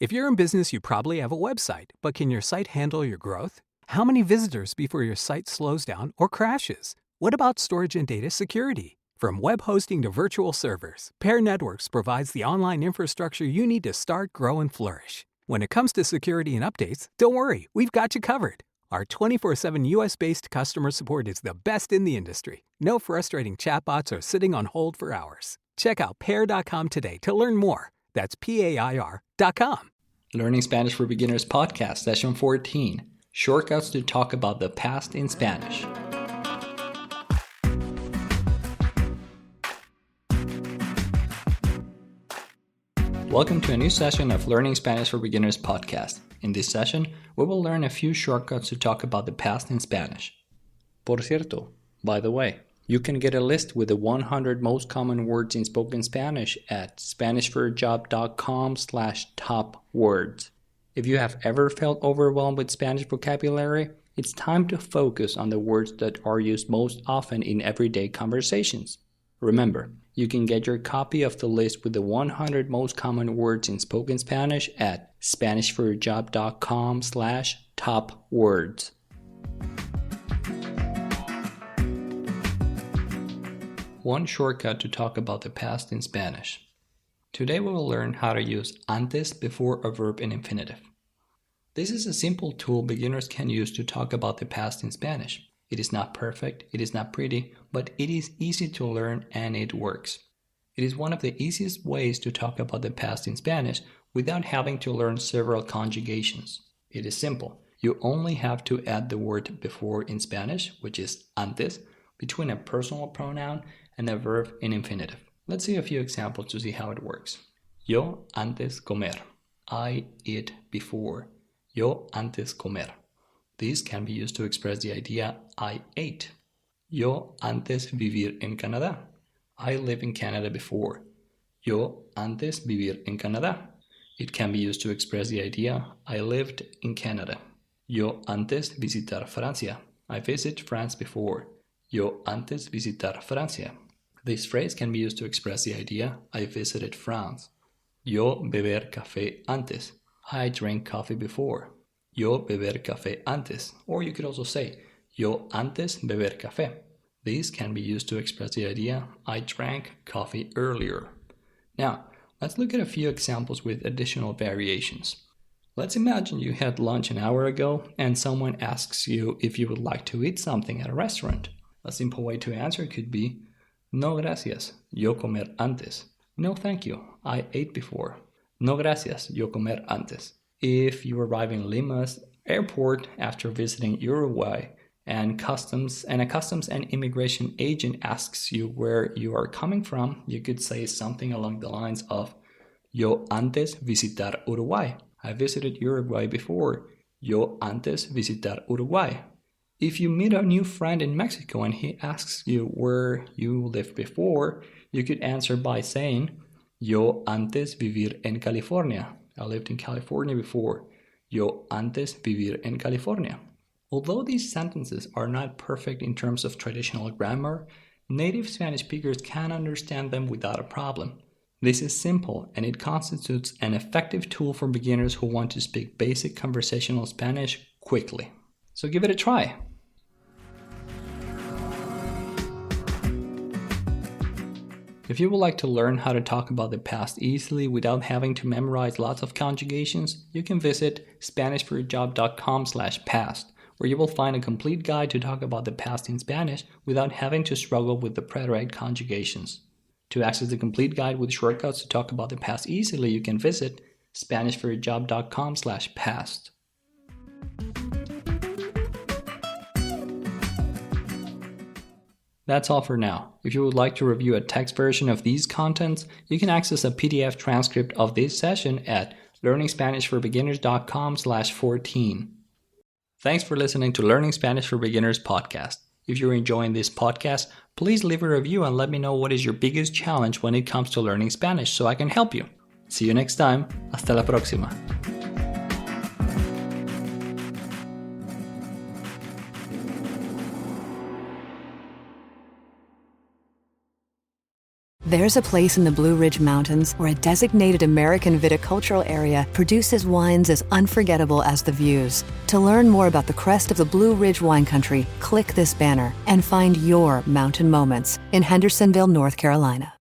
If you're in business, you probably have a website, but can your site handle your growth? How many visitors before your site slows down or crashes? What about storage and data security? From web hosting to virtual servers, Pair Networks provides the online infrastructure you need to start, grow, and flourish. When it comes to security and updates, don't worry, we've got you covered. Our 24/7 US-based customer support is the best in the industry. No frustrating chatbots or sitting on hold for hours. Check out pair.com today to learn more. That's PAIR.com. Learning Spanish for Beginners podcast, session 14. Shortcuts to talk about the past in Spanish. Welcome to a new session of Learning Spanish for Beginners podcast. In this session, we will learn a few shortcuts to talk about the past in Spanish. Por cierto, by the way, you can get a list with the 100 most common words in spoken Spanish at SpanishForAJob.com/top words. If you have ever felt overwhelmed with Spanish vocabulary, it's time to focus on the words that are used most often in everyday conversations. Remember, you can get your copy of the list with the 100 most common words in spoken Spanish at SpanishForAJob.com/top words. One shortcut to talk about the past in Spanish. Today we will learn how to use antes before a verb in infinitive. This is a simple tool beginners can use to talk about the past in Spanish. It is not perfect, it is not pretty, but it is easy to learn and it works. It is one of the easiest ways to talk about the past in Spanish without having to learn several conjugations. It is simple. You only have to add the word before in Spanish, which is antes, between a personal pronoun and a verb in infinitive. Let's see a few examples to see how it works. Yo antes comer. I eat before. Yo antes comer. These can be used to express the idea I ate. Yo antes vivir en Canadá. I live in Canada before. Yo antes vivir en Canadá. It can be used to express the idea I lived in Canada. Yo antes visitar Francia. I visited France before. Yo antes visitar Francia. This phrase can be used to express the idea I visited France. Yo beber café antes. I drank coffee before. Yo beber café antes. Or you could also say, yo antes beber café. These can be used to express the idea I drank coffee earlier. Now, let's look at a few examples with additional variations. Let's imagine you had lunch an hour ago and someone asks you if you would like to eat something at a restaurant. A simple way to answer could be, no gracias, yo comer antes. No thank you, I ate before. No gracias, yo comer antes. If you arrive in Lima's airport after visiting Uruguay and a customs and immigration agent asks you where you are coming from, you could say something along the lines of, yo antes visitar Uruguay. I visited Uruguay before. Yo antes visitar Uruguay. If you meet a new friend in Mexico and he asks you where you lived before, you could answer by saying, yo antes vivir en California. I lived in California before. Yo antes vivir en California. Although these sentences are not perfect in terms of traditional grammar, native Spanish speakers can understand them without a problem. This is simple and it constitutes an effective tool for beginners who want to speak basic conversational Spanish quickly. So give it a try. If you would like to learn how to talk about the past easily without having to memorize lots of conjugations, you can visit SpanishForYourJob.com/past, where you will find a complete guide to talk about the past in Spanish without having to struggle with the preterite conjugations. To access the complete guide with shortcuts to talk about the past easily, you can visit SpanishForYourJob.com/past. That's all for now. If you would like to review a text version of these contents, you can access a PDF transcript of this session at learningspanishforbeginners.com/14. Thanks for listening to Learning Spanish for Beginners podcast. If you're enjoying this podcast, please leave a review and let me know what is your biggest challenge when it comes to learning Spanish so I can help you. See you next time. Hasta la próxima. There's a place in the Blue Ridge Mountains where a designated American viticultural area produces wines as unforgettable as the views. To learn more about the crest of the Blue Ridge wine country, click this banner and find your mountain moments in Hendersonville, North Carolina.